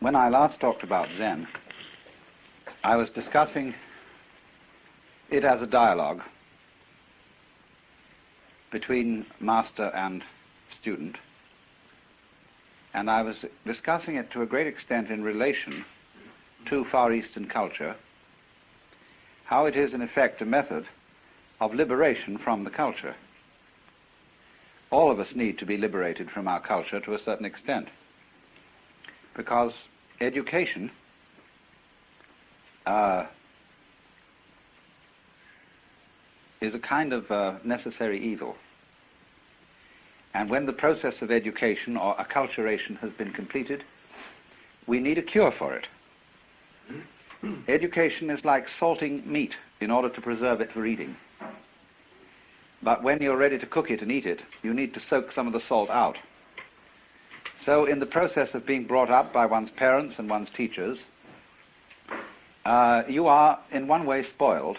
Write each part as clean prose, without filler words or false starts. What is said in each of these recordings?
When I last talked about Zen, I was discussing it as a dialogue between master and student, and I was discussing it to a great extent in relation to Far Eastern culture, how it is in effect a method of liberation from the culture. All of us need to be liberated from our culture to a certain extent, because education is a kind of necessary evil. And when the process of education or acculturation has been completed, we need a cure for it. Education is like salting meat in order to preserve it for eating. But when you're ready to cook it and eat it, you need to soak some of the salt out. So in the process of being brought up by one's parents and one's teachers, you are in one way spoiled,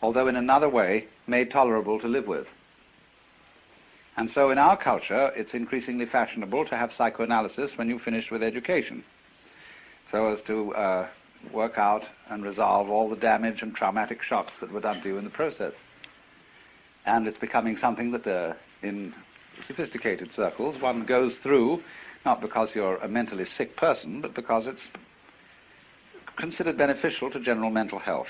although in another way made tolerable to live with. And so in our culture, it's increasingly fashionable to have psychoanalysis when you've finished with education, so as to work out and resolve all the damage and traumatic shocks that were done to you in the process. And it's becoming something that in sophisticated circles one goes through, not because you're a mentally sick person, but because it's considered beneficial to general mental health.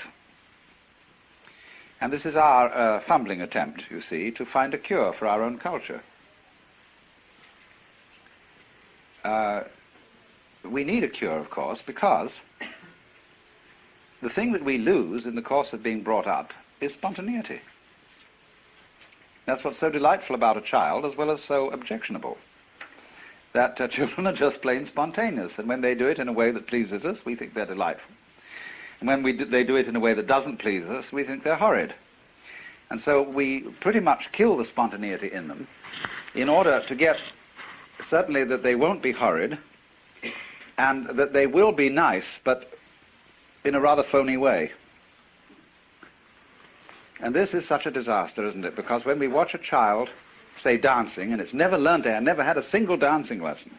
And this is our fumbling attempt, you see, to find a cure for our own culture. We need a cure, of course, because the thing that we lose in the course of being brought up is spontaneity. That's what's so delightful about a child, as well as so objectionable. That children are just plain spontaneous, and when they do it in a way that pleases us, we think they're delightful. And when they do it in a way that doesn't please us, we think they're horrid. And so we pretty much kill the spontaneity in them in order to get, certainly, that they won't be horrid, and that they will be nice, but in a rather phony way. And this is such a disaster, isn't it? Because when we watch a child, say, dancing, and it's never learned it, never had a single dancing lesson,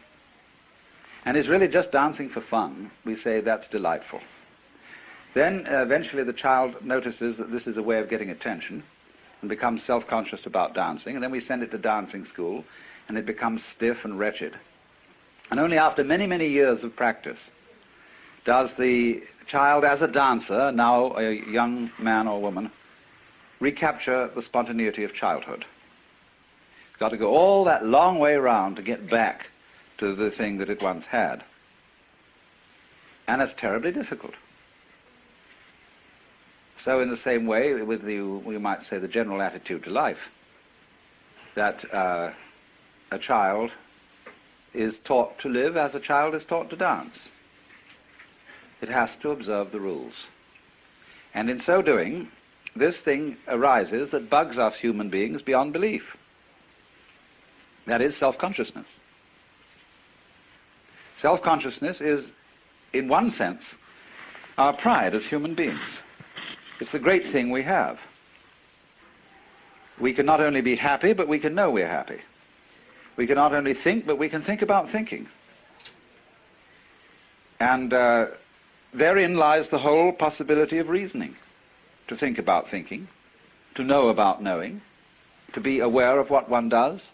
and is really just dancing for fun, we say that's delightful. Then eventually the child notices that this is a way of getting attention and becomes self-conscious about dancing, and then we send it to dancing school, and it becomes stiff and wretched. And only after many, many years of practice does the child, as a dancer, now a young man or woman, recapture the spontaneity of childhood. It's got to go all that long way around to get back to the thing that it once had. And it's terribly difficult. So in the same way, with we might say, the general attitude to life, that a child is taught to live as a child is taught to dance. It has to observe the rules. And in so doing, this thing arises that bugs us human beings beyond belief. That is self-consciousness. Self-consciousness is, in one sense, our pride as human beings. It's the great thing we have. We can not only be happy, but we can know we're happy. We can not only think, but we can think about thinking. And therein lies the whole possibility of reasoning. To think about thinking, to know about knowing, to be aware of what one does.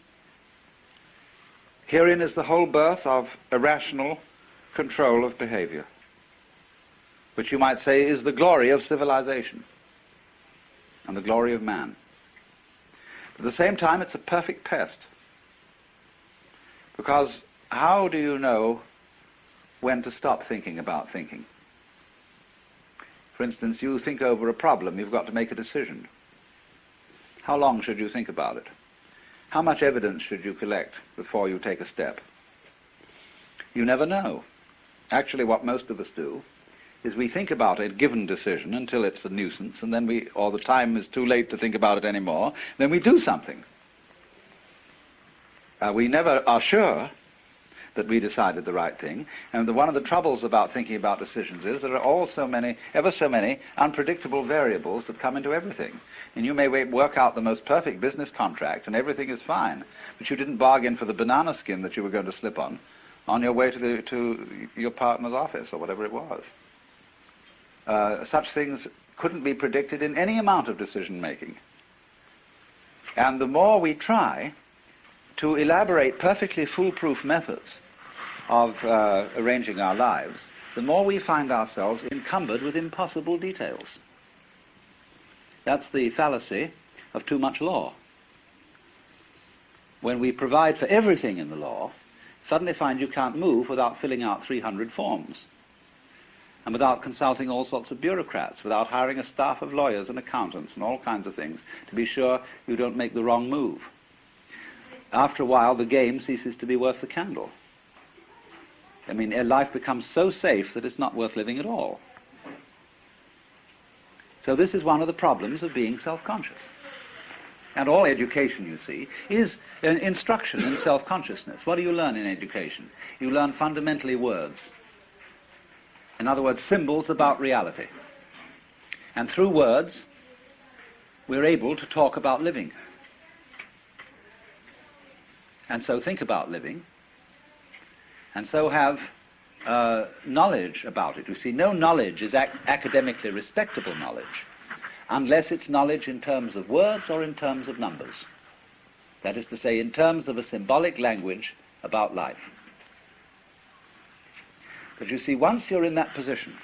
Herein is the whole birth of irrational control of behavior, which you might say is the glory of civilization and the glory of man. At the same time, it's a perfect pest, because how do you know when to stop thinking about thinking? For instance, you think over a problem, you've got to make a decision. How long should you think about it? How much evidence should you collect before you take a step? You never know. Actually, what most of us do is we think about a given decision until it's a nuisance, and then or the time is too late to think about it anymore, then we do something. We never are sure that we decided the right thing, and one of the troubles about thinking about decisions is there are ever so many unpredictable variables that come into everything. And you may work out the most perfect business contract and everything is fine, but you didn't bargain for the banana skin that you were going to slip on, on your way to your partner's office or whatever it was. Such things couldn't be predicted in any amount of decision-making. And the more we try to elaborate perfectly foolproof methods of arranging our lives, the more we find ourselves encumbered with impossible details. That's the fallacy of too much law. When we provide for everything in the law, suddenly find you can't move without filling out 300 forms, and without consulting all sorts of bureaucrats, without hiring a staff of lawyers and accountants and all kinds of things to be sure you don't make the wrong move. After a while, the game ceases to be worth the candle. I mean, life becomes so safe that it's not worth living at all. So this is one of the problems of being self-conscious. And all education, you see, is an instruction in self-consciousness. What do you learn in education? You learn fundamentally words. In other words, symbols about reality. And through words, we're able to talk about living. And so think about living. And so have knowledge about it. You see, no knowledge is academically respectable knowledge unless it's knowledge in terms of words or in terms of numbers. That is to say, in terms of a symbolic language about life. But you see, once you're in that position,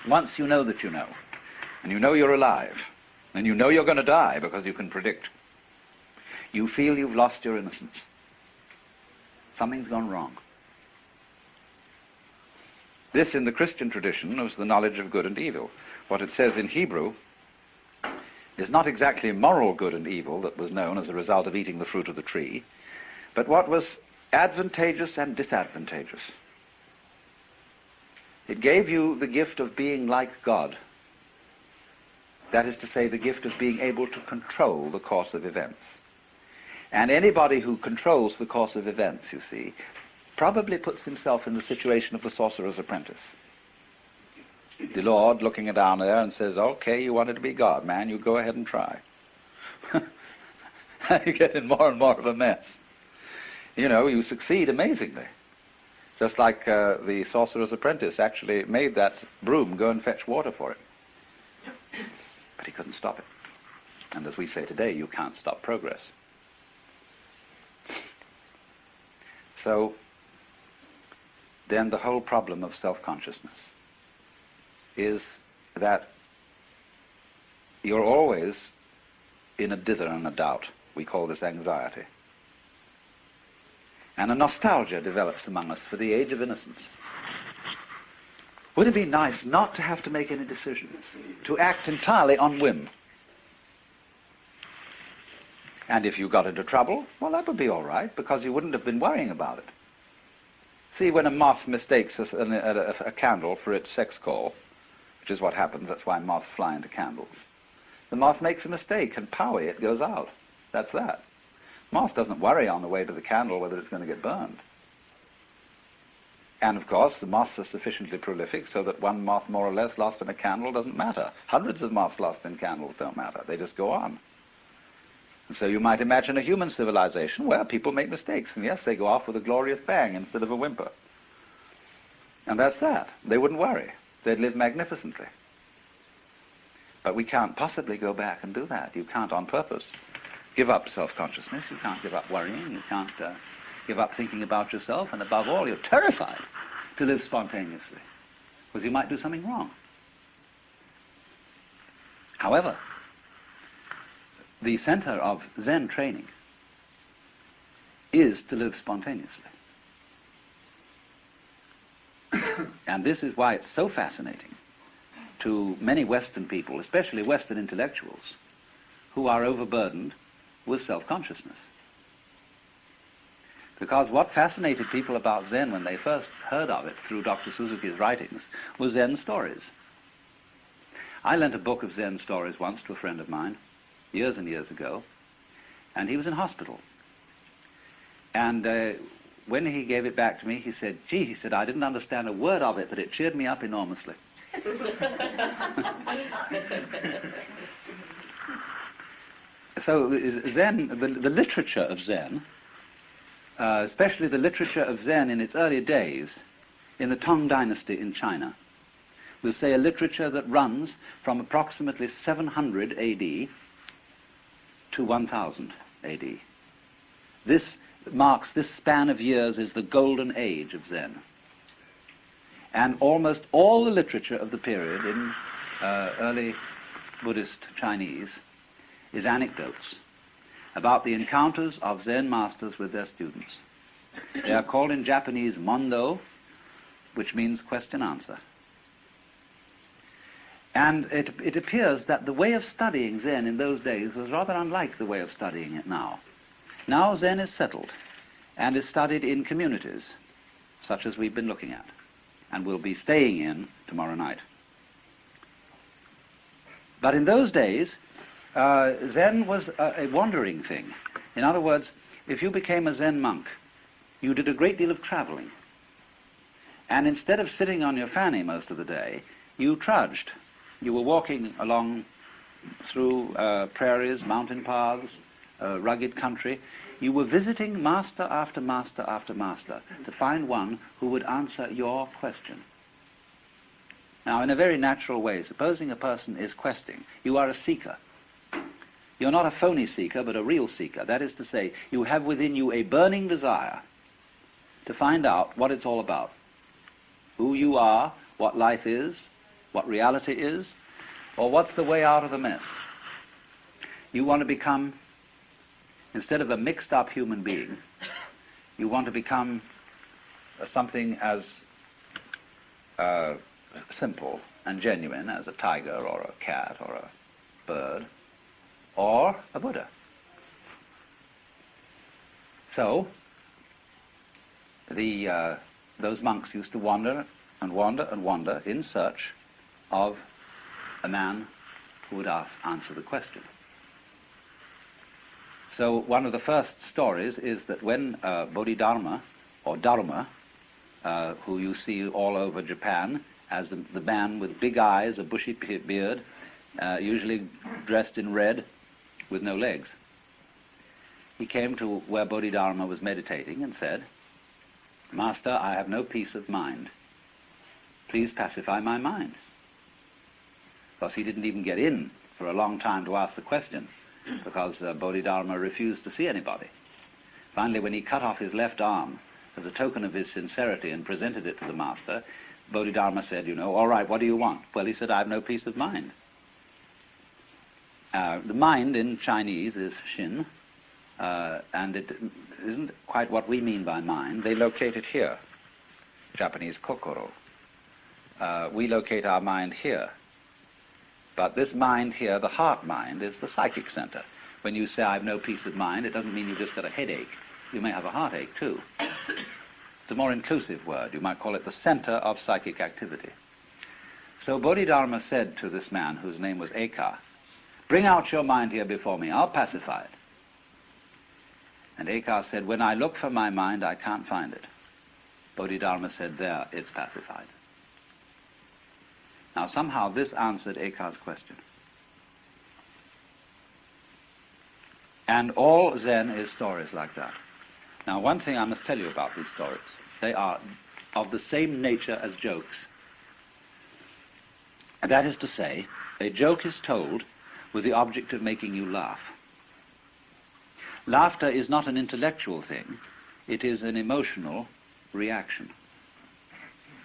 once you know that you know, and you know you're alive, and you know you're going to die because you can predict, you feel you've lost your innocence. Something's gone wrong. This, in the Christian tradition, was the knowledge of good and evil. What it says in Hebrew is not exactly moral good and evil that was known as a result of eating the fruit of the tree, but what was advantageous and disadvantageous. It gave you the gift of being like God. That is to say, the gift of being able to control the course of events. And anybody who controls the course of events, you see, probably puts himself in the situation of the sorcerer's apprentice. The Lord looking down there and says, okay, you wanted to be God, man, you go ahead and try. You get in more and more of a mess. You know, you succeed amazingly. Just like the sorcerer's apprentice actually made that broom go and fetch water for him. But he couldn't stop it. And as we say today, you can't stop progress. So then the whole problem of self-consciousness is that you're always in a dither and a doubt. We call this anxiety. And a nostalgia develops among us for the age of innocence. Would it be nice not to have to make any decisions, to act entirely on whim? And if you got into trouble, well, that would be all right, because you wouldn't have been worrying about it. See, when a moth mistakes a candle for its sex call, which is what happens, that's why moths fly into candles, the moth makes a mistake, and powie, it goes out. That's that. Moth doesn't worry on the way to the candle whether it's going to get burned. And of course, the moths are sufficiently prolific so that one moth more or less lost in a candle doesn't matter. Hundreds of moths lost in candles don't matter. They just go on. And so you might imagine a human civilization where people make mistakes, and yes, they go off with a glorious bang instead of a whimper. And that's that. They wouldn't worry. They'd live magnificently. But we can't possibly go back and do that. You can't on purpose give up self-consciousness. You can't give up worrying. You can't give up thinking about yourself. And above all, you're terrified to live spontaneously, because you might do something wrong. However, the center of Zen training is to live spontaneously. And this is why it's so fascinating to many Western people, especially Western intellectuals, who are overburdened with self-consciousness. Because what fascinated people about Zen when they first heard of it through Dr. Suzuki's writings was Zen stories. I lent a book of Zen stories once to a friend of mine, years and years ago, and he was in hospital. And when he gave it back to me, he said, gee, he said, I didn't understand a word of it, but it cheered me up enormously. So Zen, the literature of Zen especially the literature of Zen in its early days, in the Tang Dynasty in China. We'll say a literature that runs from approximately 700 AD to 1000 AD. This span of years is the golden age of Zen. And almost all the literature of the period in early Buddhist Chinese is anecdotes about the encounters of Zen masters with their students. They are called in Japanese mondo, which means question-answer. And it appears that the way of studying Zen in those days was rather unlike the way of studying it now. Now Zen is settled and is studied in communities, such as we've been looking at, and will be staying in tomorrow night. But in those days, Zen was a wandering thing. In other words, if you became a Zen monk, you did a great deal of traveling. And instead of sitting on your fanny most of the day, you trudged. You were walking along through prairies, mountain paths, rugged country. You were visiting master after master after master to find one who would answer your question. Now, in a very natural way, supposing a person is questing, you are a seeker. You're not a phony seeker, but a real seeker. That is to say, you have within you a burning desire to find out what it's all about. Who you are, what life is, what reality is, or what's the way out of the mess. You want to become, instead of a mixed-up human being, you want to become something as simple and genuine as a tiger or a cat or a bird or a Buddha. So, those monks used to wander and wander and wander in search of a man who would answer the question. So one of the first stories is that when Bodhidharma, or Dharma, who you see all over Japan as the man with big eyes, a bushy beard, usually dressed in red with no legs, he came to where Bodhidharma was meditating and said, "Master, I have no peace of mind. Please pacify my mind." Of course, he didn't even get in for a long time to ask the question, because Bodhidharma refused to see anybody. Finally, when he cut off his left arm as a token of his sincerity and presented it to the master, Bodhidharma said, "All right, what do you want?" Well, he said, "I have no peace of mind." The mind in Chinese is Shin, and it isn't quite what we mean by mind. They locate it here, Japanese kokoro. We locate our mind here. But this mind here, the heart mind, is the psychic center. When you say, "I have no peace of mind," it doesn't mean you've just got a headache. You may have a heartache, too. It's a more inclusive word. You might call it the center of psychic activity. So Bodhidharma said to this man, whose name was Eka, "Bring out your mind here before me. I'll pacify it." And Eka said, "When I look for my mind, I can't find it." Bodhidharma said, "There, it's pacified." Now, somehow this answered Eka's question. And all Zen is stories like that. Now, one thing I must tell you about these stories. They are of the same nature as jokes. And that is to say, a joke is told with the object of making you laugh. Laughter is not an intellectual thing. It is an emotional reaction.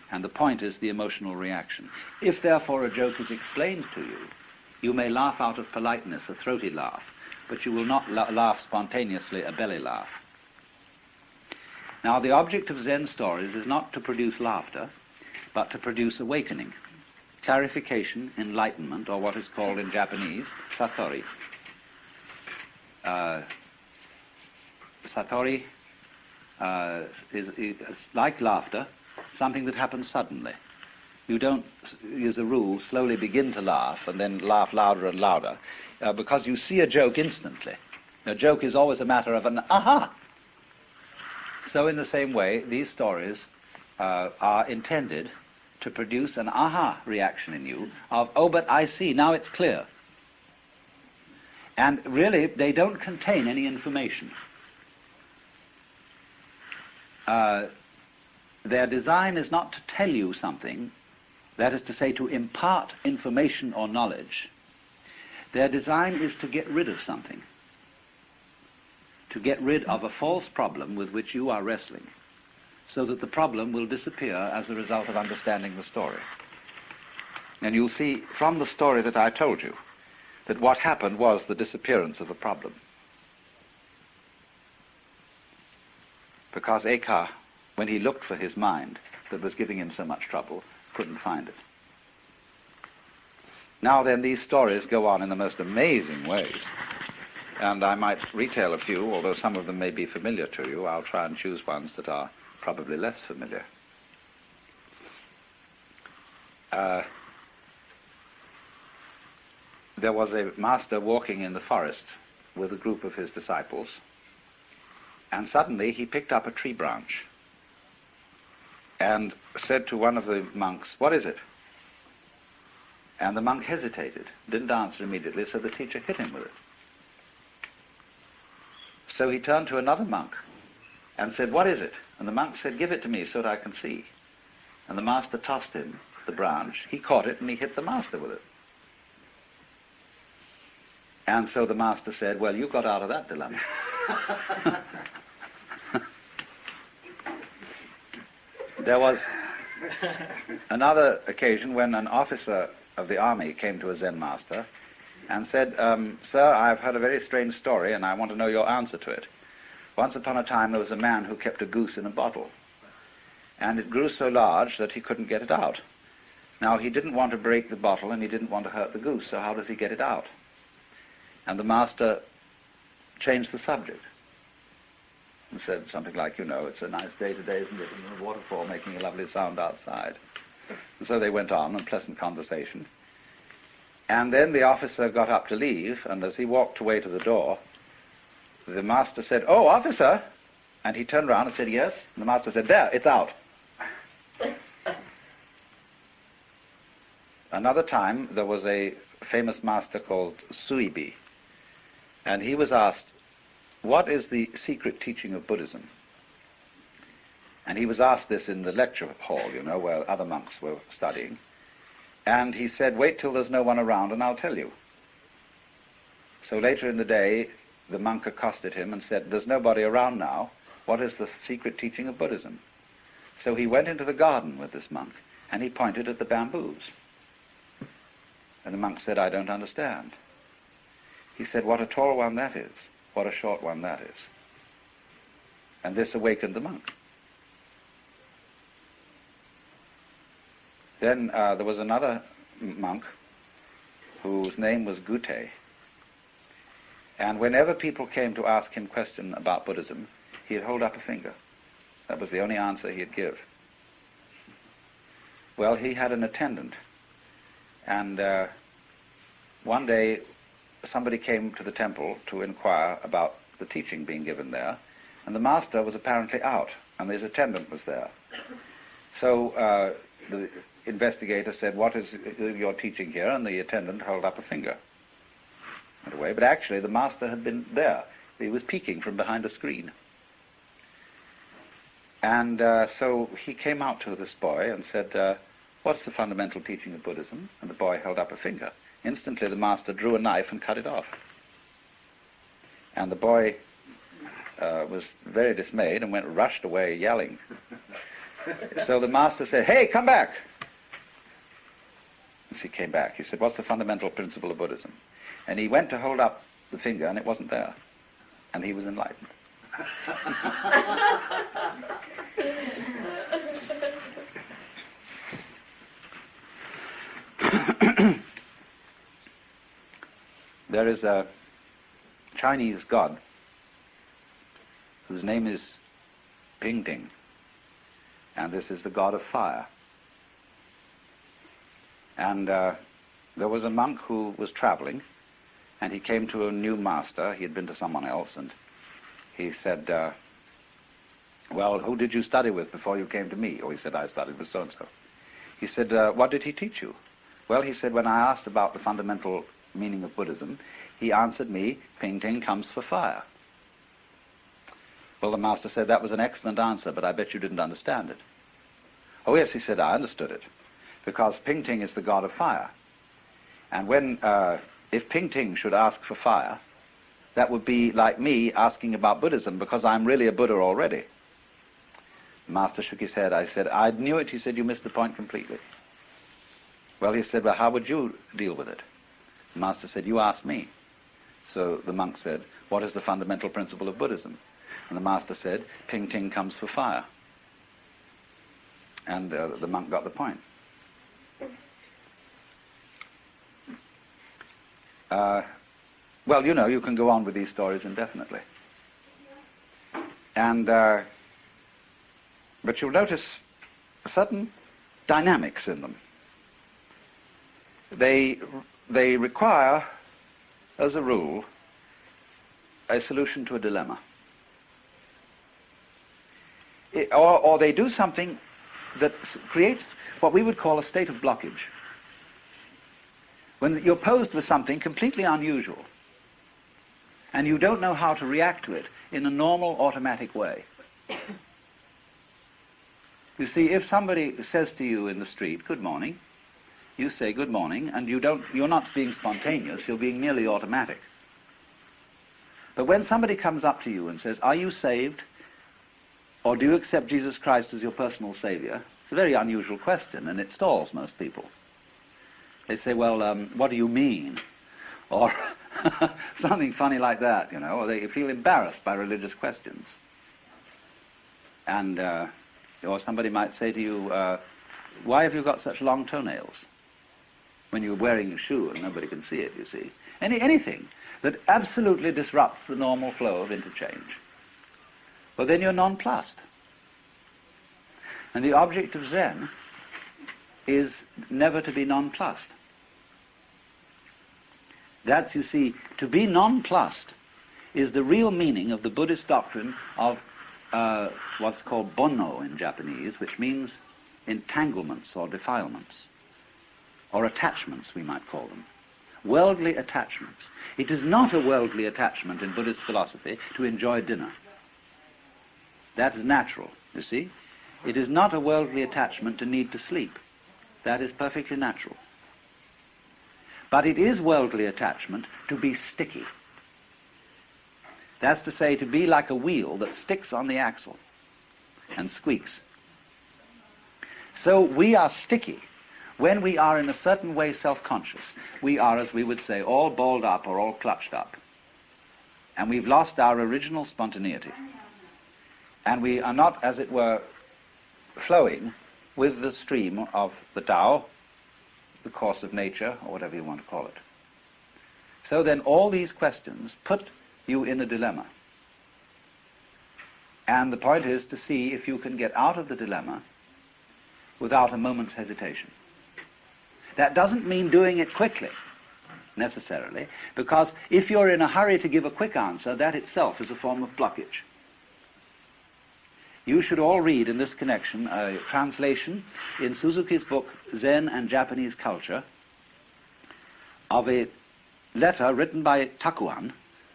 And the point is the emotional reaction. If, therefore, a joke is explained to you, you may laugh out of politeness, a throaty laugh, but you will not laugh spontaneously, a belly laugh. Now, the object of Zen stories is not to produce laughter, but to produce awakening, clarification, enlightenment, or what is called in Japanese, satori. Satori is like laughter, something that happens suddenly. You don't, as a rule, slowly begin to laugh and then laugh louder and louder, because you see a joke instantly. A joke is always a matter of an aha. So in the same way, these stories are intended to produce an aha reaction in you of, "Oh, but I see, now it's clear." And really, they don't contain any information. their design is not to tell you something, that is to say, to impart information or knowledge. Their design is to get rid of something, to get rid of a false problem with which you are wrestling, so that the problem will disappear as a result of understanding the story. And you'll see from the story that I told you that what happened was the disappearance of a problem. Because Eka, when he looked for his mind that was giving him so much trouble, couldn't find it. Now then, these stories go on in the most amazing ways. And I might retail a few, although some of them may be familiar to you. I'll try and choose ones that are probably less familiar. There was a master walking in the forest with a group of his disciples, and suddenly he picked up a tree branch and said to one of the monks, "What is it?" And the monk hesitated, didn't answer immediately, so the teacher hit him with it. So he turned to another monk and said, "What is it?" And the monk said, "Give it to me so that I can see." And the master tossed him the branch. He caught it and he hit the master with it. And so the master said, "Well, you got out of that dilemma." There was another occasion when an officer of the army came to a Zen master and said, "Sir, I've heard a very strange story and I want to know your answer to it. Once upon a time there was a man who kept a goose in a bottle, and it grew so large that he couldn't get it out. Now, he didn't want to break the bottle and he didn't want to hurt the goose, so how does he get it out?" And the master changed the subject and said something like, "It's a nice day today, isn't it? And the waterfall making a lovely sound outside." And so they went on in pleasant conversation. And then the officer got up to leave, and as he walked away to the door, the master said, "Oh, officer!" And he turned around and said, "Yes?" And the master said, "There, it's out." Another time, there was a famous master called Suibi, and he was asked, "What is the secret teaching of Buddhism?" And he was asked this in the lecture hall, where other monks were studying. And he said, "Wait till there's no one around and I'll tell you." So later in the day, the monk accosted him and said, "There's nobody around now. What is the secret teaching of Buddhism?" So he went into the garden with this monk, and he pointed at the bamboos. And the monk said, "I don't understand." He said, "What a tall one that is. What a short one that is." And this awakened the monk. Then there was another monk whose name was Gute. And whenever people came to ask him questions about Buddhism, he'd hold up a finger. That was the only answer he'd give. Well, he had an attendant. And one day, somebody came to the temple to inquire about the teaching being given there, and the master was apparently out, and his attendant was there. So the investigator said, "What is your teaching here?" And the attendant held up a finger. Went away, but actually the master had been there. He was peeking from behind a screen. And so he came out to this boy and said, "What's the fundamental teaching of Buddhism?" And the boy held up a finger. Instantly the master drew a knife and cut it off. And the boy was very dismayed and rushed away yelling. So the master said, "Hey, come back!" As he came back, he said, "What's the fundamental principle of Buddhism?" And he went to hold up the finger, and it wasn't there. And he was enlightened. There is a Chinese god whose name is Pingting, and this is the god of fire. And there was a monk who was traveling, and he came to a new master. He had been to someone else, and he said, "Well, who did you study with before you came to me?" Or he said, "I studied with so-and-so." He said, "What did he teach you?" Well, he said, "When I asked about the fundamental meaning of Buddhism, he answered me, 'Pingting comes for fire.'" Well, the master said, that was an excellent answer, but I bet you didn't understand it. Oh, yes, he said, I understood it, because Ping Ting is the god of fire. And when, if Ping Ting should ask for fire, that would be like me asking about Buddhism, because I'm really a Buddha already. The master shook his head. I said, I knew it. He said, you missed the point completely. Well, he said, well, how would you deal with it? The master said, you ask me. So the monk said, what is the fundamental principle of Buddhism? And the master said, Ping Ting comes for fire. And the monk got the point. Well, you know, you can go on with these stories indefinitely. And, but you'll notice certain dynamics in them. They require, as a rule, a solution to a dilemma. Or they do something that creates what we would call a state of blockage. When you're posed with something completely unusual, and you don't know how to react to it in a normal, automatic way. You see, if somebody says to you in the street, good morning, you say good morning, and you're not being spontaneous, you're being merely automatic. But when somebody comes up to you and says, are you saved? Or do you accept Jesus Christ as your personal savior? It's a very unusual question, and it stalls most people. They say, well, what do you mean? Or something funny like that, you know, or they feel embarrassed by religious questions. And, or somebody might say to you, why have you got such long toenails? When you're wearing a shoe and nobody can see it, you see. Anything that absolutely disrupts the normal flow of interchange. Well, then you're nonplussed. And the object of Zen is never to be nonplussed. That's, you see, to be nonplussed is the real meaning of the Buddhist doctrine of what's called bonno in Japanese, which means entanglements or defilements, or attachments, we might call them. Worldly attachments. It is not a worldly attachment in Buddhist philosophy to enjoy dinner. That is natural, you see. It is not a worldly attachment to need to sleep. That is perfectly natural. But it is worldly attachment to be sticky. That's to say, to be like a wheel that sticks on the axle and squeaks. So we are sticky when we are in a certain way self-conscious. We are, as we would say, all balled up or all clutched up. And we've lost our original spontaneity. And we are not, as it were, flowing with the stream of the Tao, the course of nature, or whatever you want to call it. So then all these questions put you in a dilemma. And the point is to see if you can get out of the dilemma without a moment's hesitation. That doesn't mean doing it quickly, necessarily, because if you're in a hurry to give a quick answer, that itself is a form of blockage. You should all read in this connection a translation in Suzuki's book, Zen and Japanese Culture, of a letter written by Takuan,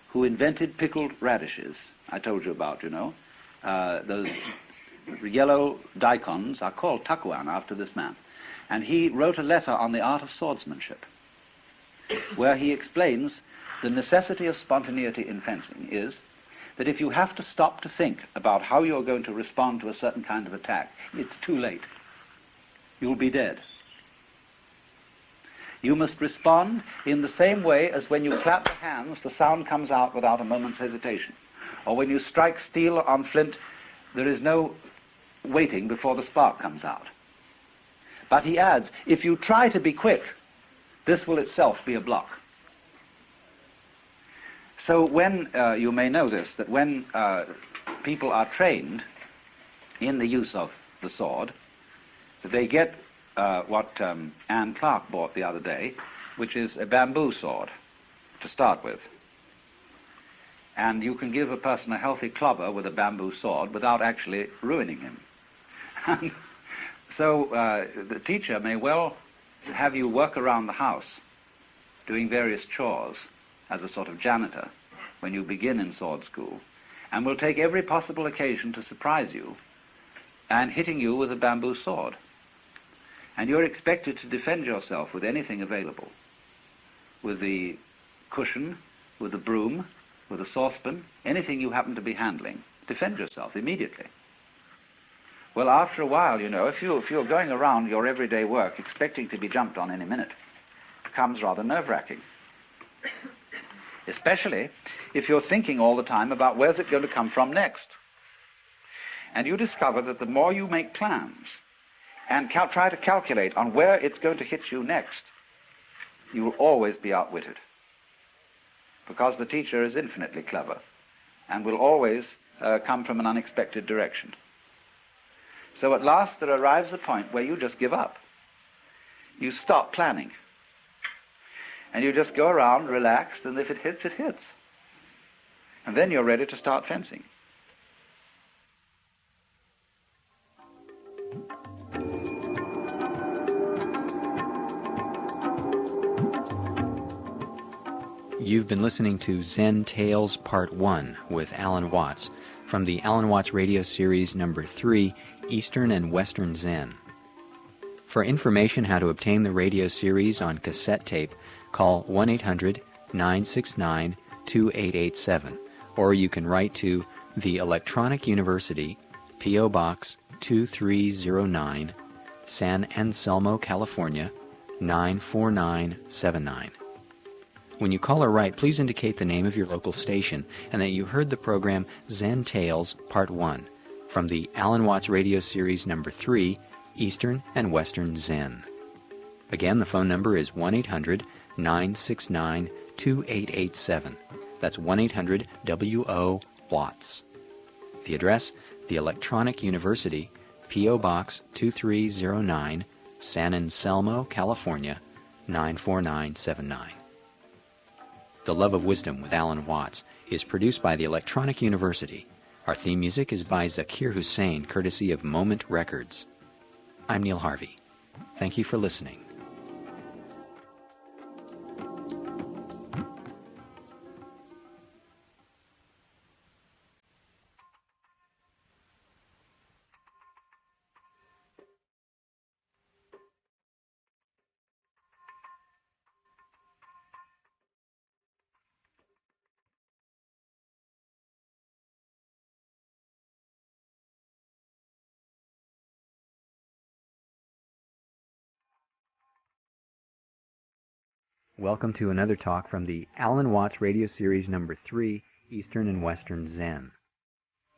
who invented pickled radishes. I told you about, you know. Those yellow daikons are called Takuan after this man. And he wrote a letter on the art of swordsmanship, where he explains the necessity of spontaneity in fencing is that if you have to stop to think about how you're going to respond to a certain kind of attack, it's too late. You'll be dead. You must respond in the same way as when you clap your hands, the sound comes out without a moment's hesitation. Or when you strike steel on flint, there is no waiting before the spark comes out. But he adds, if you try to be quick, this will itself be a block. So when, you may know this, that when people are trained in the use of the sword, they get what Anne Clark bought the other day, which is a bamboo sword to start with. And you can give a person a healthy clobber with a bamboo sword without actually ruining him. And so the teacher may well have you work around the house doing various chores as a sort of janitor when you begin in sword school, and will take every possible occasion to surprise you and hitting you with a bamboo sword. And you're expected to defend yourself with anything available, with the cushion, with the broom, with a saucepan, anything you happen to be handling. Defend yourself immediately. Well, after a while, you know, if you're going around your everyday work expecting to be jumped on any minute, it becomes rather nerve-wracking. Especially if you're thinking all the time about where's it going to come from next. And you discover that the more you make plans and try to calculate on where it's going to hit you next, you will always be outwitted. Because the teacher is infinitely clever and will always come from an unexpected direction. So at last there arrives a point where you just give up. You stop planning. And you just go around relaxed, and if it hits, it hits. And then you're ready to start fencing. You've been listening to Zen Tales Part 1 with Alan Watts from the Alan Watts Radio Series Number 3, Eastern and Western Zen. For information how to obtain the radio series on cassette tape, call 1-800-969-2887, or you can write to the Electronic University, P.O. Box 2309, San Anselmo, California, 94979. When you call or write, please indicate the name of your local station and that you heard the program Zen Tales Part 1 from the Alan Watts Radio Series Number 3, Eastern and Western Zen. Again, the phone number is 1-800-969-2887. That's 1-800-WO-WATTS. The address, the Electronic University, P.O. Box 2309, San Anselmo, California, 94979. The Love of Wisdom with Alan Watts is produced by the Electronic University. Our theme music is by Zakir Hussain, courtesy of Moment Records. I'm Neil Harvey. Thank you for listening. Welcome to another talk from the Alan Watts Radio Series Number 3, Eastern and Western Zen.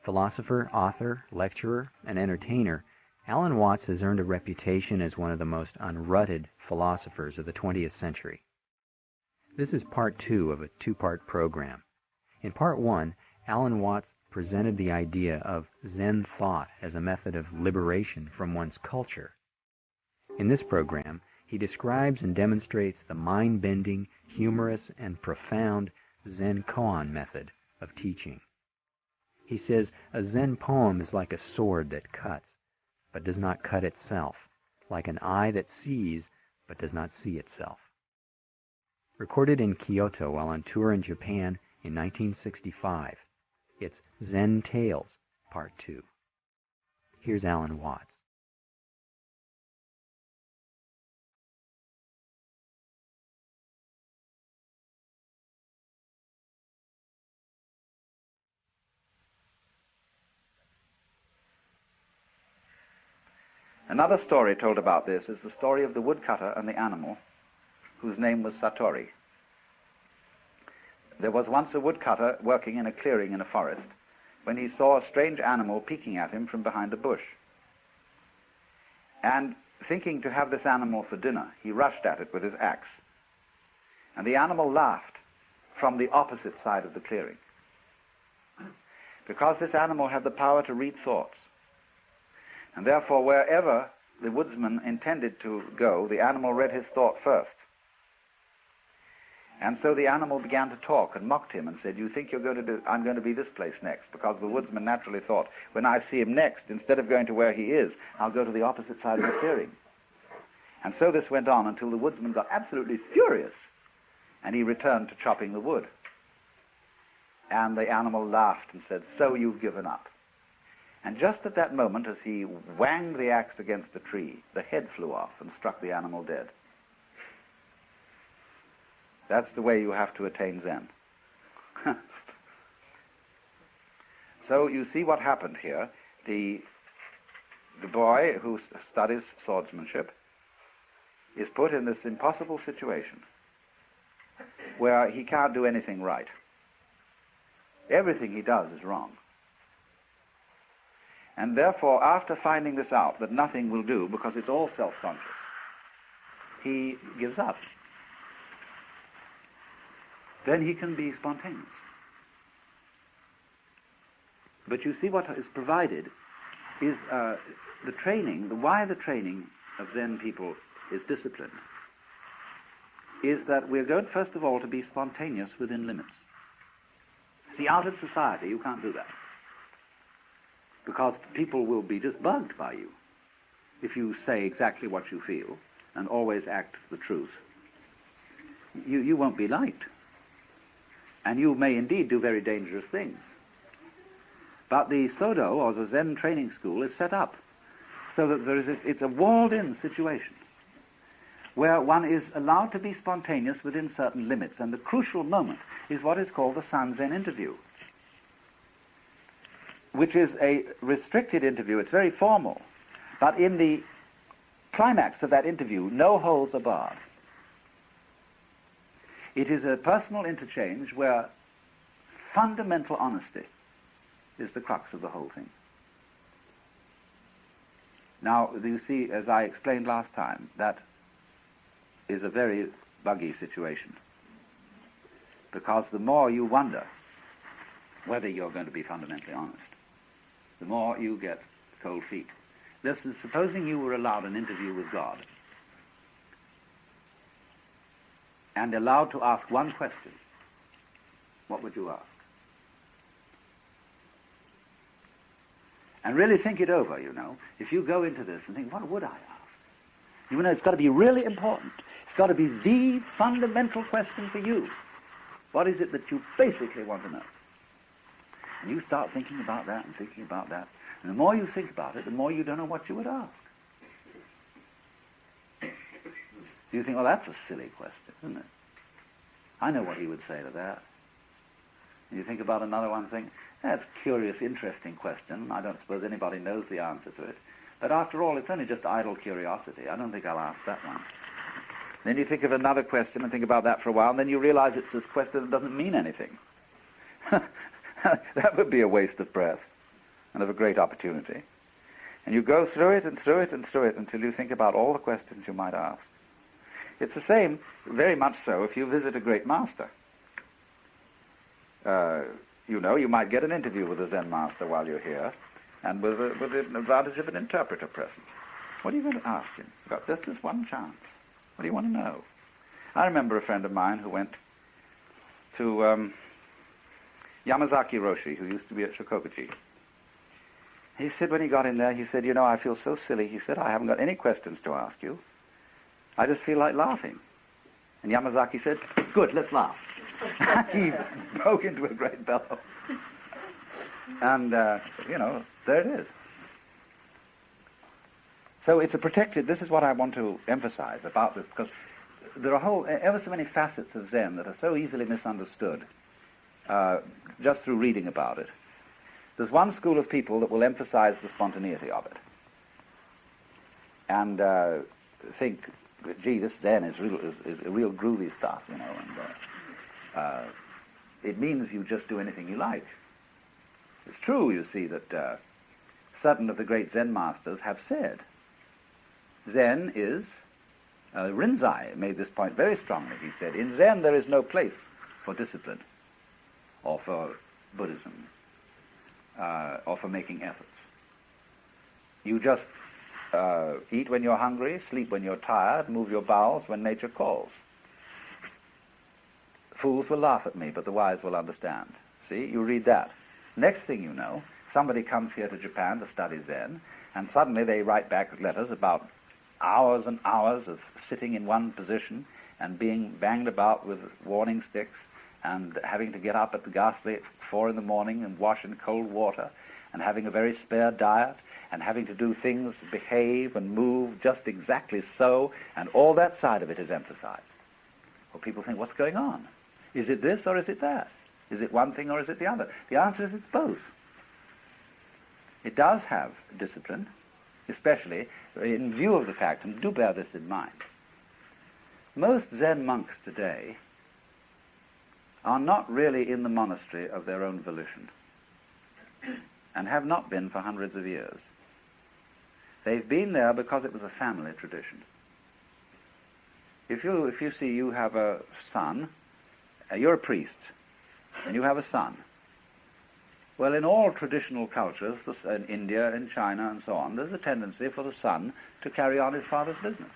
Philosopher, author, lecturer, and entertainer, Alan Watts has earned a reputation as one of the most unrutted philosophers of the 20th century. This is part 2 of a two-part program. In part 1, Alan Watts presented the idea of Zen thought as a method of liberation from one's culture. In this program, he describes and demonstrates the mind-bending, humorous, and profound Zen koan method of teaching. He says a Zen poem is like a sword that cuts, but does not cut itself, like an eye that sees, but does not see itself. Recorded in Kyoto while on tour in Japan in 1965, it's Zen Tales, Part 2. Here's Alan Watts. Another story told about this is the story of the woodcutter and the animal, whose name was Satori. There was once a woodcutter working in a clearing in a forest when he saw a strange animal peeking at him from behind a bush. And thinking to have this animal for dinner, he rushed at it with his axe. And the animal laughed from the opposite side of the clearing, because this animal had the power to read thoughts. And therefore, wherever the woodsman intended to go, the animal read his thought first. And so the animal began to talk and mocked him and said, "You think I'm going to be this place next?" Because the woodsman naturally thought, when I see him next, instead of going to where he is, I'll go to the opposite side of the clearing. And so this went on until the woodsman got absolutely furious, and he returned to chopping the wood. And the animal laughed and said, "So you've given up." And just at that moment, as he whanged the axe against the tree, the head flew off and struck the animal dead. That's the way you have to attain Zen. So you see what happened here. The boy who studies swordsmanship is put in this impossible situation where he can't do anything right. Everything he does is wrong. And therefore, after finding this out, that nothing will do because it's all self-conscious, he gives up. Then he can be spontaneous. But you see what is provided is the training, why the training of Zen people is disciplined, is that we're going, first of all, to be spontaneous within limits. See, out in society, you can't do that. Because people will be just bugged by you if you say exactly what you feel and always act the truth. You won't be liked. And you may indeed do very dangerous things. But the Sodo, or the Zen training school, is set up so that it's a walled-in situation where one is allowed to be spontaneous within certain limits. And the crucial moment is what is called the Sanzen interview, which is a restricted interview. It's very formal. But in the climax of that interview, no holds are barred. It is a personal interchange where fundamental honesty is the crux of the whole thing. Now, you see, as I explained last time, that is a very buggy situation. Because the more you wonder whether you're going to be fundamentally honest, the more you get cold feet. Listen, supposing you were allowed an interview with God and allowed to ask one question, what would you ask? And really think it over, you know. If you go into this and think, what would I ask? You know, it's got to be really important. It's got to be the fundamental question for you. What is it that you basically want to know? And you start thinking about that and thinking about that. And the more you think about it, the more you don't know what you would ask. You think, well, that's a silly question, isn't it? I know what he would say to that. And you think about another one, think, that's a curious, interesting question. I don't suppose anybody knows the answer to it. But after all, it's only just idle curiosity. I don't think I'll ask that one. Then you think of another question and think about that for a while, and then you realize it's a question that doesn't mean anything. That would be a waste of breath and of a great opportunity. And you go through it and through it and through it until you think about all the questions you might ask. It's the same, very much so, if you visit a great master. You know, you might get an interview with a Zen master while you're here, and with the advantage of an interpreter present. What are you going to ask him? You've got just this one chance. What do you want to know? I remember a friend of mine who went to Yamazaki Roshi, who used to be at Shokokuchi. He said when he got in there, he said, you know, I feel so silly. He said, I haven't got any questions to ask you. I just feel like laughing. And Yamazaki said, good, let's laugh. He broke into a great bellow. And, you know, there it is. So it's a protected, this is what I want to emphasize about this, because there are ever so many facets of Zen that are so easily misunderstood just through reading about it. There's one school of people that will emphasize the spontaneity of it and think, gee, this Zen is real groovy stuff, you know, and it means you just do anything you like. It's true, you see, that certain of the great Zen masters have said Zen is, Rinzai made this point very strongly. He said, in Zen there is no place for discipline or for Buddhism or for making efforts. You just eat when you're hungry, sleep when you're tired, move your bowels when nature calls. Fools will laugh at me, but the wise will understand. See, you read that. Next thing you know, somebody comes here to Japan to study Zen, and suddenly they write back letters about hours and hours of sitting in one position and being banged about with warning sticks and having to get up at the ghastly 4 in the morning and wash in cold water, and having a very spare diet, and having to do things, behave and move just exactly so, and all that side of it is emphasized. Well, people think, what's going on? Is it this or is it that? Is it one thing or is it the other? The answer is it's both. It does have discipline, especially in view of the fact, and do bear this in mind, most Zen monks today are not really in the monastery of their own volition, and have not been for hundreds of years. They've been there because it was a family tradition. If you see you have a son, you're a priest, and you have a son. Well, in all traditional cultures, in India, in China, and so on, there's a tendency for the son to carry on his father's business.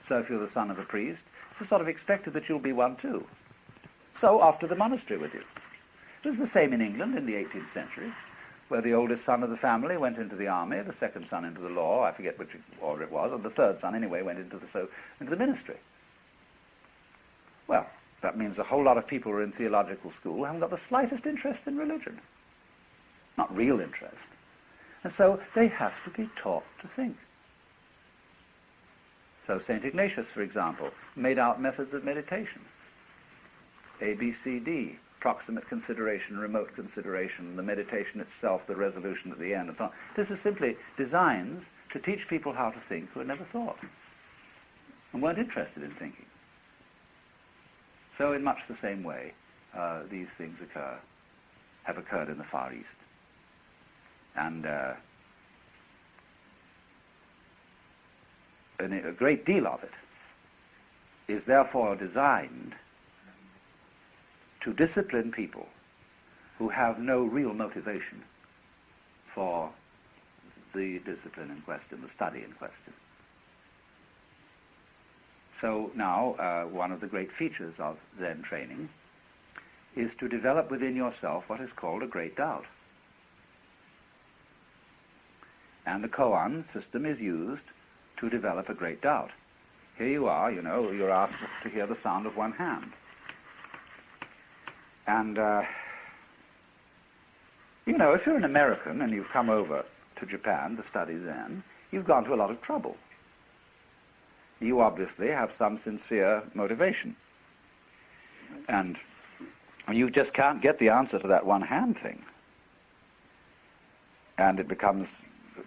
So if you're the son of a priest, it's sort of expected that you'll be one too. So off to the monastery with you. It was the same in England in the 18th century, where the oldest son of the family went into the army, the second son into the law, I forget which order it was, and the third son anyway went into the ministry. Well, that means a whole lot of people who are in theological school haven't got the slightest interest in religion. Not real interest. And so they have to be taught to think. So St. Ignatius, for example, made out methods of meditation. A, B, C, D, proximate consideration, remote consideration, the meditation itself, the resolution at the end, and so on. This is simply designs to teach people how to think who had never thought and weren't interested in thinking. So in much the same way, these things have occurred in the Far East. And a great deal of it is therefore designed to discipline people who have no real motivation for the discipline in question, the study in question. So now, one of the great features of Zen training is to develop within yourself what is called a great doubt. And the koan system is used to develop a great doubt. Here you are, you're asked to hear the sound of one hand. And, if you're an American and you've come over to Japan to study Zen, you've gone to a lot of trouble. You obviously have some sincere motivation. And you just can't get the answer to that one hand thing. And it becomes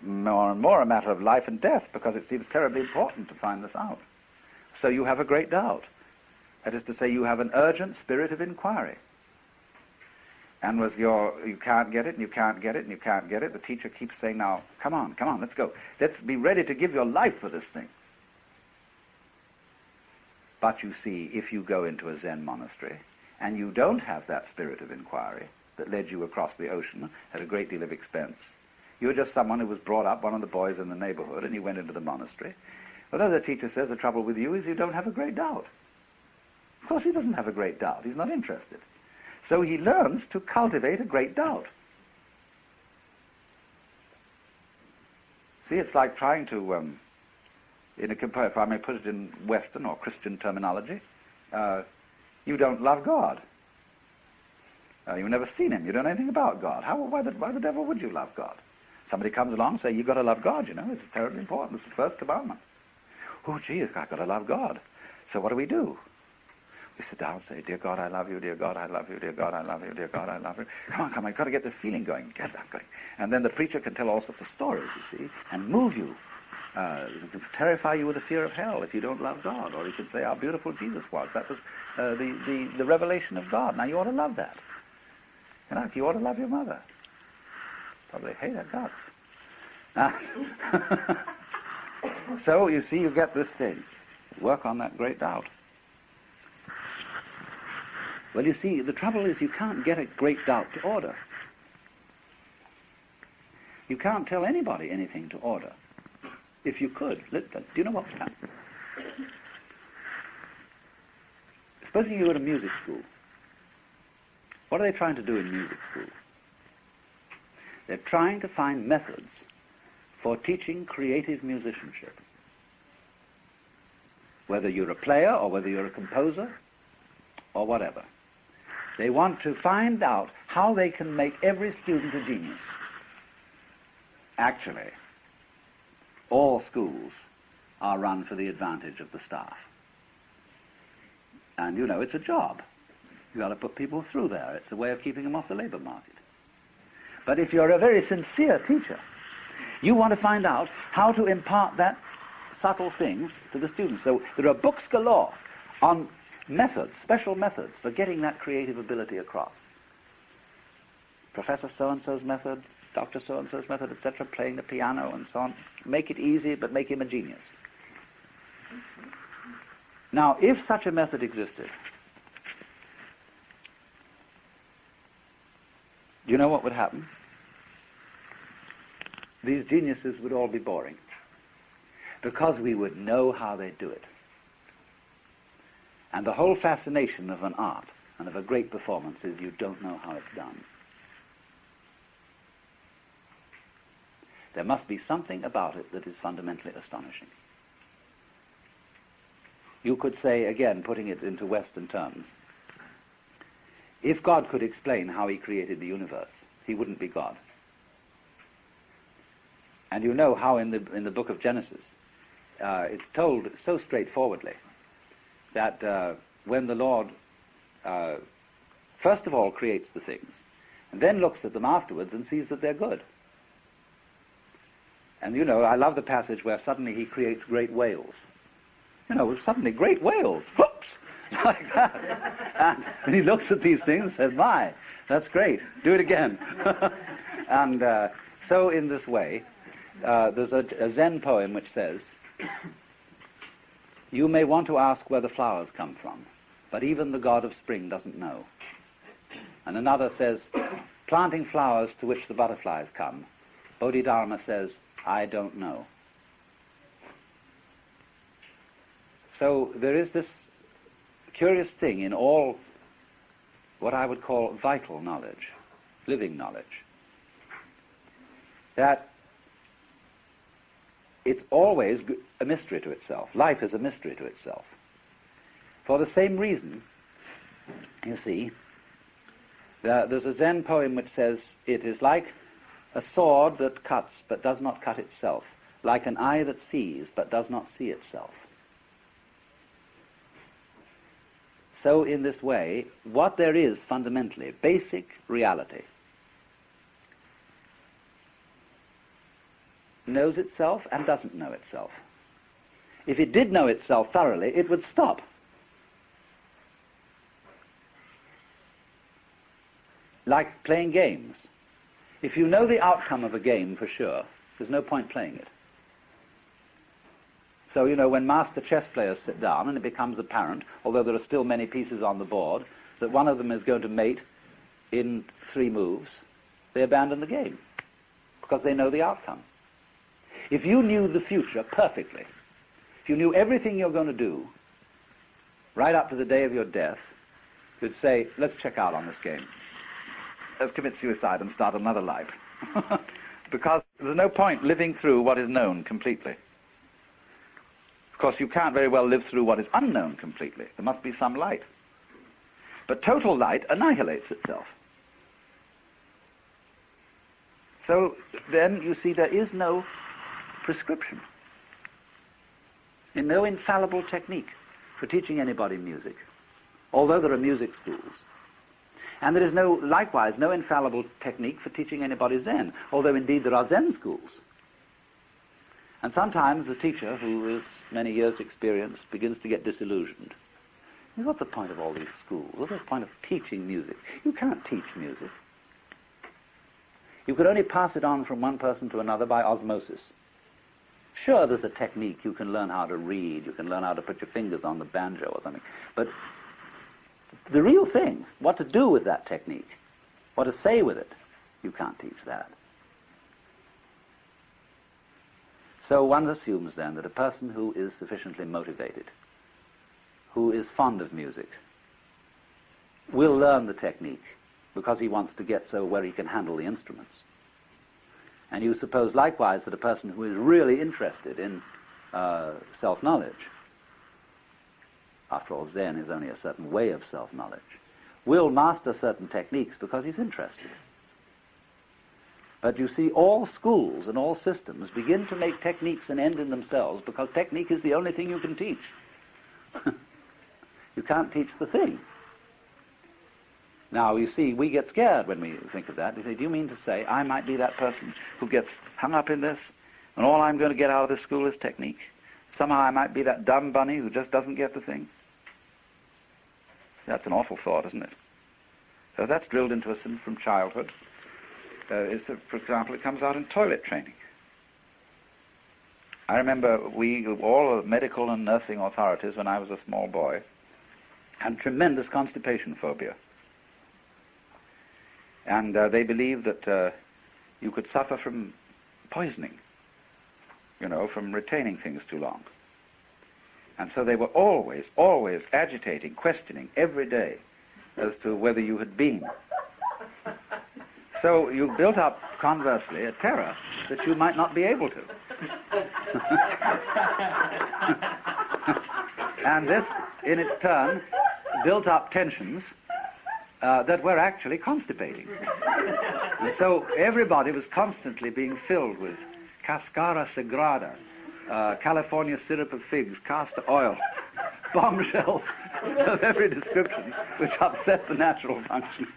more and more a matter of life and death because it seems terribly important to find this out. So you have a great doubt. That is to say, you have an urgent spirit of inquiry. And you can't get it, and you can't get it, and you can't get it, the teacher keeps saying, now, come on, let's go. Let's be ready to give your life for this thing. But you see, if you go into a Zen monastery, and you don't have that spirit of inquiry that led you across the ocean at a great deal of expense, you're just someone who was brought up, one of the boys in the neighborhood, and you went into the monastery. Well, as the teacher says, the trouble with you is you don't have a great doubt. Of course he doesn't have a great doubt. He's not interested. So he learns to cultivate a great doubt. See, it's like trying to, if I may put it in Western or Christian terminology, you don't love God. You've never seen him. You don't know anything about God. Why the devil would you love God? Somebody comes along and says, you've got to love God, It's terribly important. It's the first commandment. Oh, gee, I've got to love God. So what do? We sit down and say, dear God, I love you, dear God, I love you, dear God, I love you, dear God, I love you. Come on, I've got to get this feeling going. Get that going. And then the preacher can tell all sorts of stories, you see, and move you. He can terrify you with the fear of hell if you don't love God. Or he can say how beautiful Jesus was. That was the revelation of God. Now, you ought to love that. You ought to love your mother. Probably hate her guts. So, you see, you get this thing. Work on that great doubt. Well, you see, the trouble is you can't get a great doubt to order. You can't tell anybody anything to order. If you could, do you know what would happen? Supposing you were at a music school. What are they trying to do in music school? They're trying to find methods for teaching creative musicianship. Whether you're a player or whether you're a composer or whatever. They want to find out how they can make every student a genius. Actually, all schools are run for the advantage of the staff. And you know, it's a job. You've got to put people through there. It's a way of keeping them off the labor market. But if you're a very sincere teacher, you want to find out how to impart that subtle thing to the students. So there are books galore on methods, special methods for getting that creative ability across. Professor so-and-so's method, Dr. so-and-so's method, etc., playing the piano and so on. Make it easy, but make him a genius. Now, if such a method existed, do you know what would happen? These geniuses would all be boring, because we would know how they do it. And the whole fascination of an art and of a great performance is you don't know how it's done. There must be something about it that is fundamentally astonishing. You could say, again, putting it into Western terms, if God could explain how he created the universe, he wouldn't be God. And you know how in the book of Genesis, it's told so straightforwardly that when the Lord first of all creates the things, and then looks at them afterwards and sees that they're good. And you know, I love the passage where suddenly he creates great whales. You know, suddenly great whales, whoops, like that. And he looks at these things and says, my, that's great, do it again. And so in this way, there's a Zen poem which says, you may want to ask where the flowers come from, but even the god of spring doesn't know. And another says, planting flowers to which the butterflies come, Bodhidharma says, I don't know. So there is this curious thing in all what I would call vital knowledge, living knowledge, that it's always a mystery to itself. Life is a mystery to itself. For the same reason, you see, there's a Zen poem which says, it is like a sword that cuts but does not cut itself, like an eye that sees but does not see itself. So in this way, what there is fundamentally, basic reality, knows itself and doesn't know itself. If it did know itself thoroughly, it would stop. Like playing games. If you know the outcome of a game for sure, there's no point playing it. So, you know, when master chess players sit down and it becomes apparent, although there are still many pieces on the board, that one of them is going to mate in 3 moves, they abandon the game because they know the outcome. If you knew the future perfectly, if you knew everything you're going to do right up to the day of your death, you'd say, let's check out on this game. Let's commit suicide and start another life. Because there's no point living through what is known completely. Of course, you can't very well live through what is unknown completely. There must be some light. But total light annihilates itself. So then, you see, there is no prescription, and no infallible technique for teaching anybody music, although there are music schools. And there is likewise no infallible technique for teaching anybody Zen, although indeed there are Zen schools. And sometimes the teacher, who is many years experienced, begins to get disillusioned. What's the point of all these schools? What's the point of teaching music? You can't teach music. You could only pass it on from one person to another by osmosis. Sure, there's a technique. You can learn how to read. You can learn how to put your fingers on the banjo or something. But the real thing, what to do with that technique, what to say with it, you can't teach that. So one assumes then that a person who is sufficiently motivated, who is fond of music, will learn the technique because he wants to get so where he can handle the instruments. And you suppose likewise that a person who is really interested in self-knowledge, after all Zen is only a certain way of self-knowledge, will master certain techniques because he's interested. But you see, all schools and all systems begin to make techniques an end in themselves because technique is the only thing you can teach. You can't teach the thing. Now, you see, we get scared when we think of that. We say, do you mean to say I might be that person who gets hung up in this, and all I'm going to get out of this school is technique? Somehow I might be that dumb bunny who just doesn't get the thing? That's an awful thought, isn't it? So that's drilled into us from childhood. For example, it comes out in toilet training. I remember all the medical and nursing authorities, when I was a small boy, had tremendous constipation phobia. And they believed that you could suffer from poisoning, from retaining things too long. And so they were always, always agitating, questioning every day as to whether you had been. So you built up, conversely, a terror that you might not be able to. And this, in its turn, built up tensions that were actually constipating. And so everybody was constantly being filled with cascara sagrada, California syrup of figs, castor oil, bombshells of every description, which upset the natural functioning.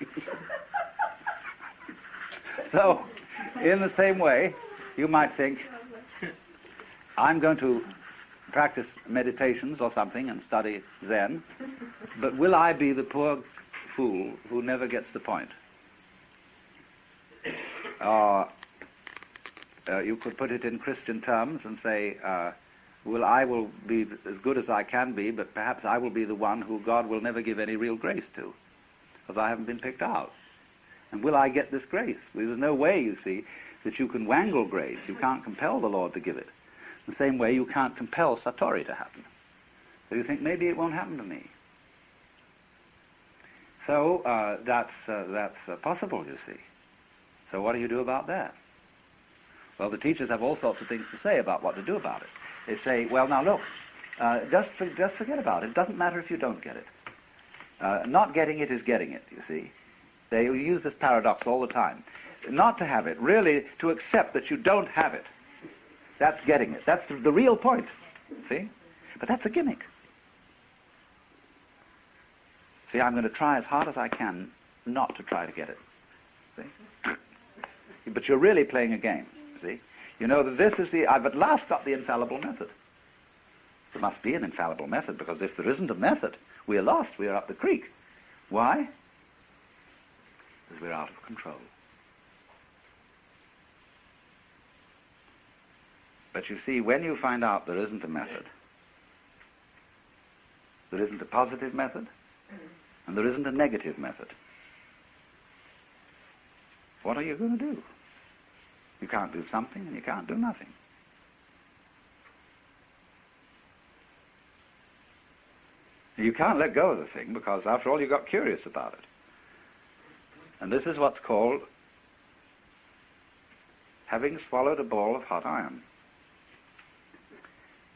So, in the same way, you might think, I'm going to practice meditations or something and study Zen, but will I be the poor fool who never gets the point? You could put it in Christian terms and say, I will be as good as I can be, but perhaps I will be the one who God will never give any real grace to, because I haven't been picked out. And will I get this grace? There's no way, you see, that you can wangle grace. You can't compel the Lord to give it. The same way you can't compel Satori to happen. So you think, maybe it won't happen to me. So that's possible, you see. So what do you do about that? Well, the teachers have all sorts of things to say about what to do about it. They say, well, now look, just forget about it. It doesn't matter if you don't get it. Not getting it is getting it, you see. They use this paradox all the time. Not to have it, really to accept that you don't have it. That's getting it. That's the real point, see? But that's a gimmick. See, I'm going to try as hard as I can not to try to get it. See? But you're really playing a game, see? You know that this is I've at last got the infallible method. There must be an infallible method, because if there isn't a method, we are lost, we are up the creek. Why? Because we're out of control. But you see, when you find out there isn't a method, there isn't a positive method, and there isn't a negative method, what are you going to do? You can't do something and you can't do nothing. You can't let go of the thing because, after all, you got curious about it. And this is what's called having swallowed a ball of hot iron.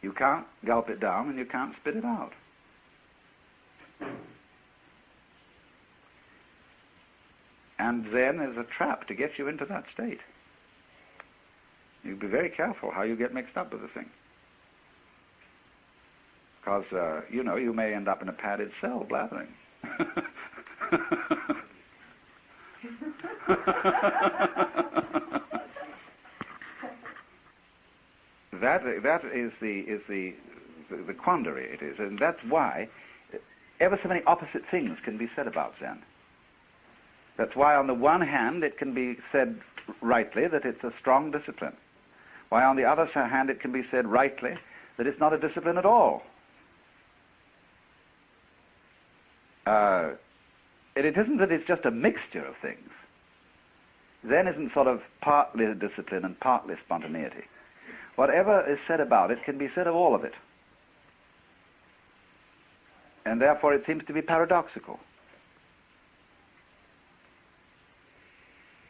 You can't gulp it down and you can't spit it out. And Zen is a trap to get you into that state. You be very careful how you get mixed up with the thing. Because, you may end up in a padded cell blathering. That is the quandary it is, and that's why ever so many opposite things can be said about Zen. That's why on the one hand it can be said rightly that it's a strong discipline, why on the other hand it can be said rightly that it's not a discipline at all. It isn't that it's just a mixture of things. Zen isn't sort of partly discipline and partly spontaneity. Whatever is said about it can be said of all of it. And therefore it seems to be paradoxical.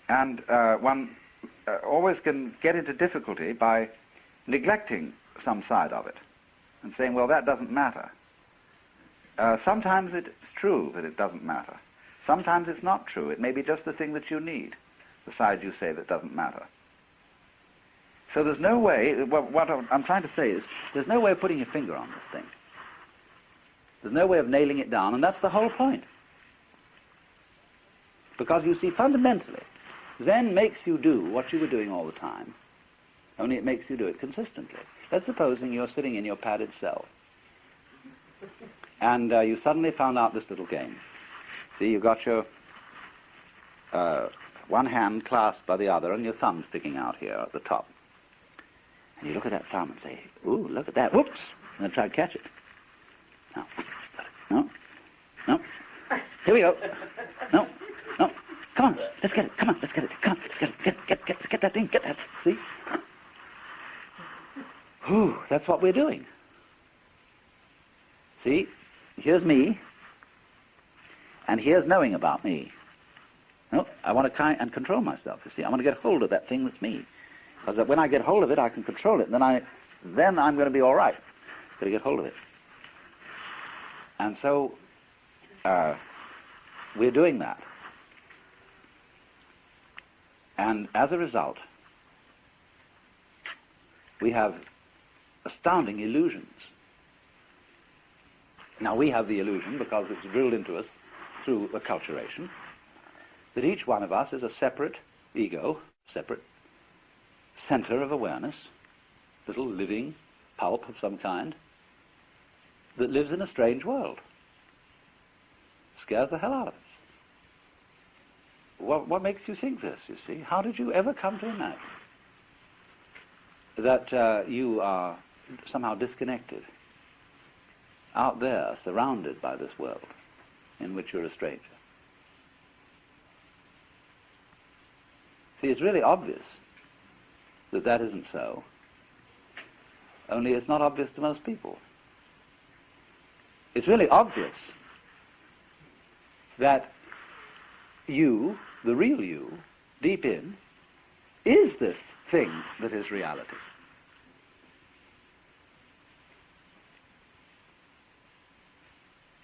And one always can get into difficulty by neglecting some side of it and saying, well, that doesn't matter. Sometimes it's true that it doesn't matter. Sometimes it's not true. It may be just the thing that you need, the size you say that doesn't matter. So there's no way, what I'm trying to say is, there's no way of putting your finger on this thing. There's no way of nailing it down, and that's the whole point. Because you see, fundamentally, Zen makes you do what you were doing all the time, only it makes you do it consistently. Let's supposing you're sitting in your padded cell, and you suddenly found out this little game. See, you've got your one hand clasped by the other and your thumb sticking out here at the top. And you look at that thumb and say, ooh, look at that, whoops, and then try to catch it. No, here we go. No, come on, let's get it, come on, let's get it, come on, let's get that thing, get that, see? Whew, that's what we're doing. See, here's me, and here's knowing about me. No, I want to and control myself, you see. I want to get hold of that thing that's me. Because when I get hold of it, I can control it, and then I'm going to be all right. Got to get hold of it. And so we're doing that. And as a result, we have astounding illusions. Now, we have the illusion, because it's drilled into us through acculturation, that each one of us is a separate ego, separate center of awareness, little living pulp of some kind, that lives in a strange world. Scares the hell out of us. What makes you think this, you see? How did you ever come to imagine that you are somehow disconnected, out there, surrounded by this world in which you're a stranger? See, it's really obvious that that isn't so, only it's not obvious to most people. It's really obvious that you, the real you, deep in, is this thing that is reality.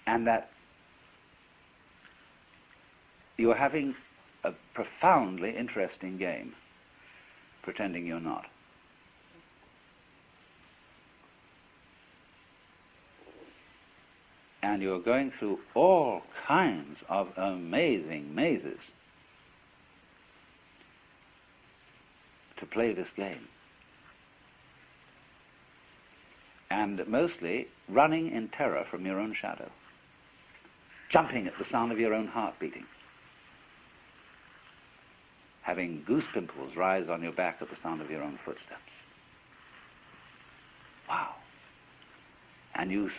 And that you are having a profoundly interesting game, pretending you're not. And you're going through all kinds of amazing mazes to play this game. And mostly running in terror from your own shadow, jumping at the sound of your own heart beating, having goose pimples rise on your back at the sound of your own footsteps. Wow. And you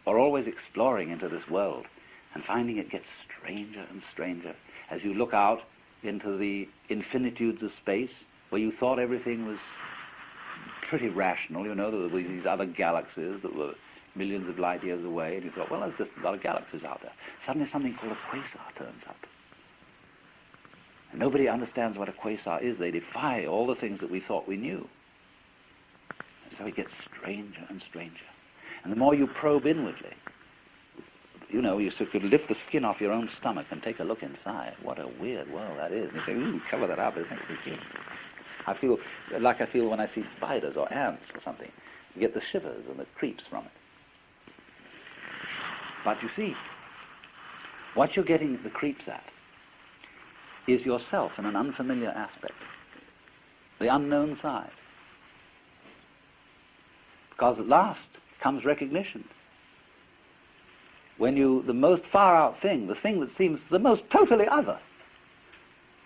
are always exploring into this world and finding it gets stranger and stranger as you look out into the infinitudes of space where you thought everything was pretty rational. You know, there were these other galaxies that were millions of light years away, and you thought, well, there's just a lot of galaxies out there. Suddenly something called a quasar turns up. And nobody understands what a quasar is. They defy all the things that we thought we knew. And so it gets stranger and stranger. And the more you probe inwardly, you know, you could lift the skin off your own stomach and take a look inside. What a weird world that is. And you say, ooh, cover that up, isn't it? I feel like I feel when I see spiders or ants or something. You get the shivers and the creeps from it. But you see, what you're getting the creeps at is yourself in an unfamiliar aspect, the unknown side. Because at last comes recognition. When the most far out thing, the thing that seems the most totally other,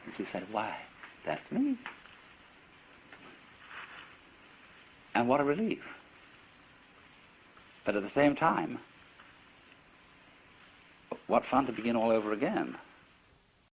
and you say, why, that's me. And what a relief. But at the same time, what fun to begin all over again.